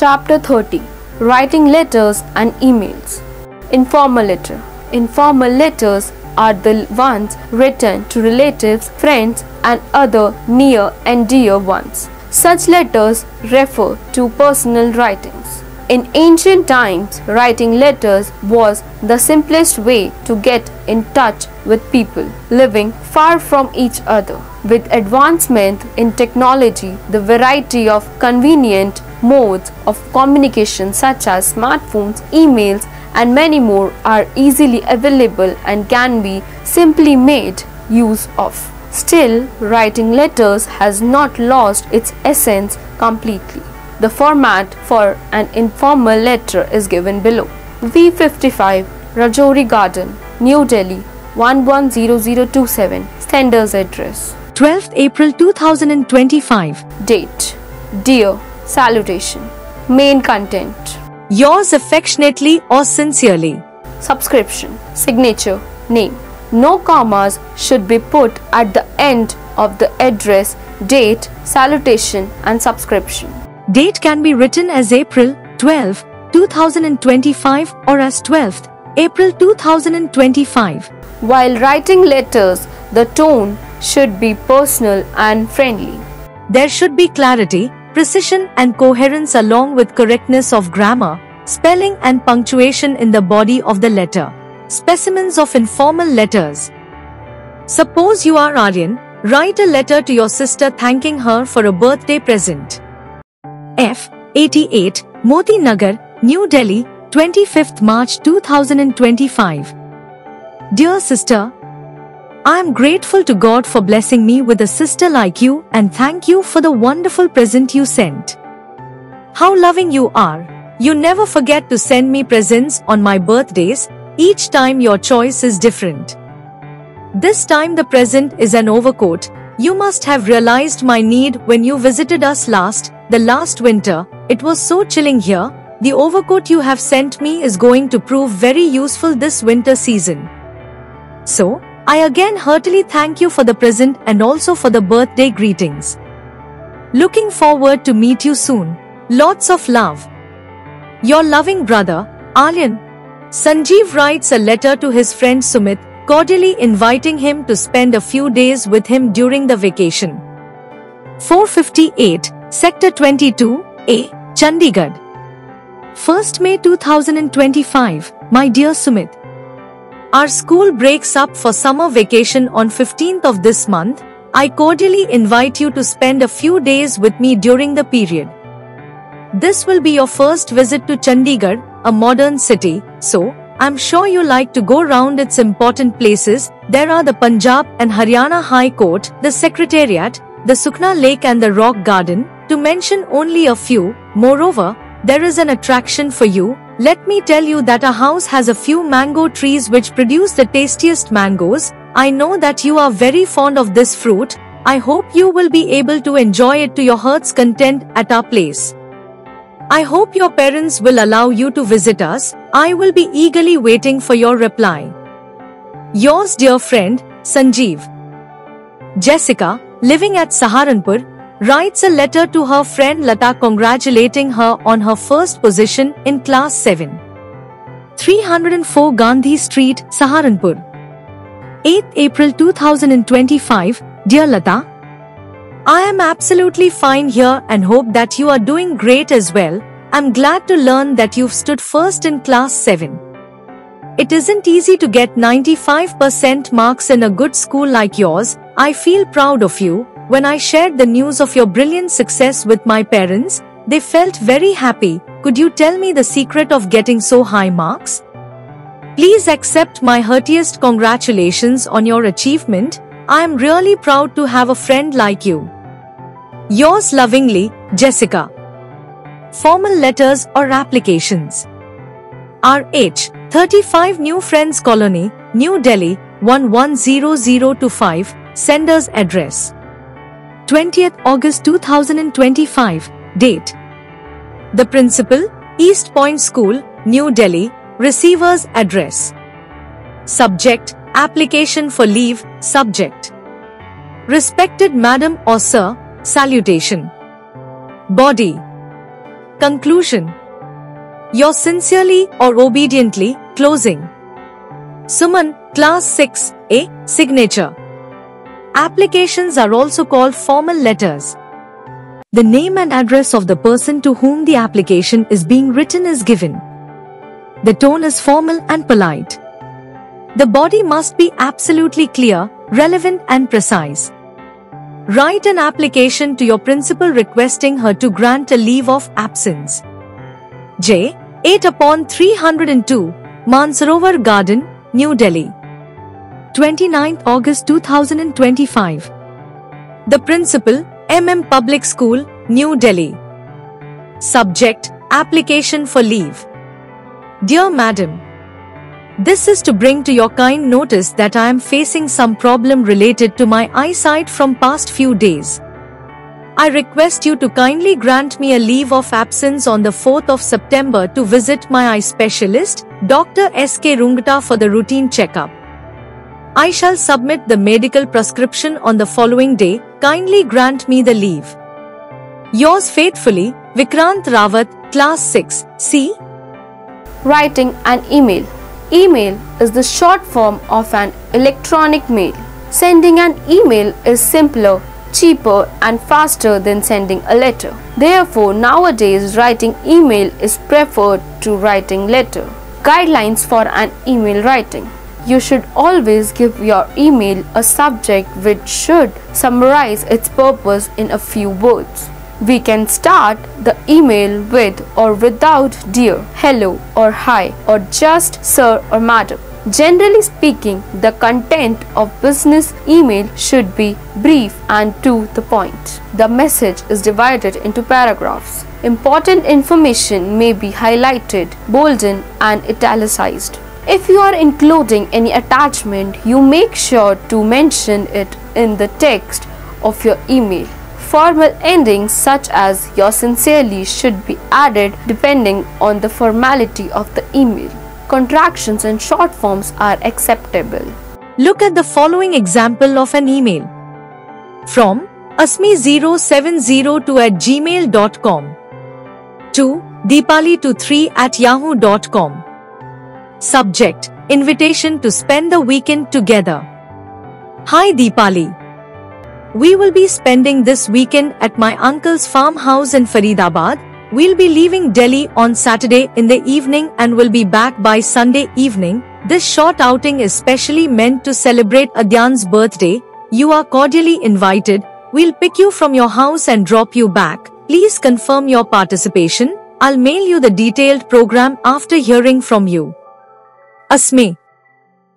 Chapter 30. Writing letters and emails. Informal letter. Informal letters are the ones written to relatives, friends, and other near and dear ones. Such letters refer to personal writings. In ancient times, writing letters was the simplest way to get in touch with people living far from each other. With advancement in technology, the variety of convenient modes of communication such as smartphones, emails, and many more are easily available and can be simply made use of. Still, writing letters has not lost its essence completely. The format for an informal letter is given below. V55, Rajouri Garden, New Delhi 110027. Sender's address 12th April 2025. Date. Dear. Salutation. Main content. Yours affectionately or sincerely. Subscription. Signature. Name. No commas should be put at the end of the address, date, salutation, and subscription. Date can be written as April 12, 2025 or as 12th April 2025. While writing letters, the tone should be personal and friendly. There should be clarity, precision and coherence along with correctness of grammar, spelling and punctuation in the body of the letter. Specimens of informal letters. Suppose you are Aryan, write a letter to your sister thanking her for a birthday present. F. 88, Moti Nagar, New Delhi, 25th March 2025. Dear sister, I am grateful to God for blessing me with a sister like you and thank you for the wonderful present you sent. How loving you are. You never forget to send me presents on my birthdays. Each time your choice is different. This time the present is an overcoat. You must have realized my need when you visited us the last winter. It was so chilling here. The overcoat you have sent me is going to prove very useful this winter season. So, I again heartily thank you for the present and also for the birthday greetings. Looking forward to meet you soon. Lots of love. Your loving brother, Aryan. Sanjeev writes a letter to his friend Sumit, cordially inviting him to spend a few days with him during the vacation. 458, Sector 22A, Chandigarh. 1st May 2025, my dear Sumit. Our school breaks up for summer vacation on 15th of this month. I cordially invite you to spend a few days with me during the period. This will be your first visit to Chandigarh, a modern city, so I'm sure you like to go round its important places. There are the Punjab and Haryana High Court, the Secretariat, the Sukhna Lake and the Rock Garden, to mention only a few. Moreover, there is an attraction for you. Let me tell you that our house has a few mango trees which produce the tastiest mangoes. I know that you are very fond of this fruit. I hope you will be able to enjoy it to your heart's content at our place. I hope your parents will allow you to visit us. I will be eagerly waiting for your reply. Yours dear friend, Sanjeev. Jessica, living at Saharanpur, writes a letter to her friend Lata congratulating her on her first position in class 7. 304 Gandhi Street, Saharanpur. 8th April 2025, dear Lata. I am absolutely fine here and hope that you are doing great as well. I'm glad to learn that you've stood first in class 7. It isn't easy to get 95% marks in a good school like yours. I feel proud of you. When I shared the news of your brilliant success with my parents, they felt very happy. Could you tell me the secret of getting so high marks? Please accept my heartiest congratulations on your achievement. I am really proud to have a friend like you. Yours lovingly, Jessica. Formal letters or applications. RH, 35 New Friends Colony, New Delhi, 110025, sender's address. 20th August 2025, date. The Principal, East Point School, New Delhi, receiver's address. Subject, application for leave, subject. Respected Madam or Sir, salutation. Body. Conclusion. Yours sincerely or obediently, closing. Suman, Class 6A, Signature. Applications are also called formal letters. The name and address of the person to whom the application is being written is given. The tone is formal and polite. The body must be absolutely clear, relevant and precise. Write an application to your principal requesting her to grant a leave of absence. J. 8/302, Mansarovar Garden, New Delhi. 29th August 2025. The Principal, MM Public School, New Delhi. Subject, Application for Leave. Dear Madam, this is to bring to your kind notice that I am facing some problem related to my eyesight from past few days. I request you to kindly grant me a leave of absence on the 4th of September to visit my eye specialist, Dr. S.K. Rungata, for the routine checkup. I shall submit the medical prescription on the following day. Kindly grant me the leave. Yours faithfully, Vikrant Rawat, Class 6, C. Writing an email. Email is the short form of an electronic mail. Sending an email is simpler, cheaper and faster than sending a letter. Therefore, nowadays writing email is preferred to writing letter. Guidelines for an email writing. You should always give your email a subject which should summarize its purpose in a few words. We can start the email with or without dear, hello or hi or just sir or madam. Generally speaking, the content of business email should be brief and to the point. The message is divided into paragraphs. Important information may be highlighted, bolded and italicized. If you are including any attachment, you make sure to mention it in the text of your email. Formal endings such as yours sincerely should be added depending on the formality of the email. Contractions and short forms are acceptable. Look at the following example of an email. From asmi0702@gmail.com to deepali23@yahoo.com. Subject, invitation to spend the weekend together. Hi Deepali. We will be spending this weekend at my uncle's farmhouse in Faridabad. We'll be leaving Delhi on Saturday in the evening and will be back by Sunday evening. This short outing is specially meant to celebrate Adyan's birthday. You are cordially invited. We'll pick you from your house and drop you back. Please confirm your participation. I'll mail you the detailed program after hearing from you. Asmi.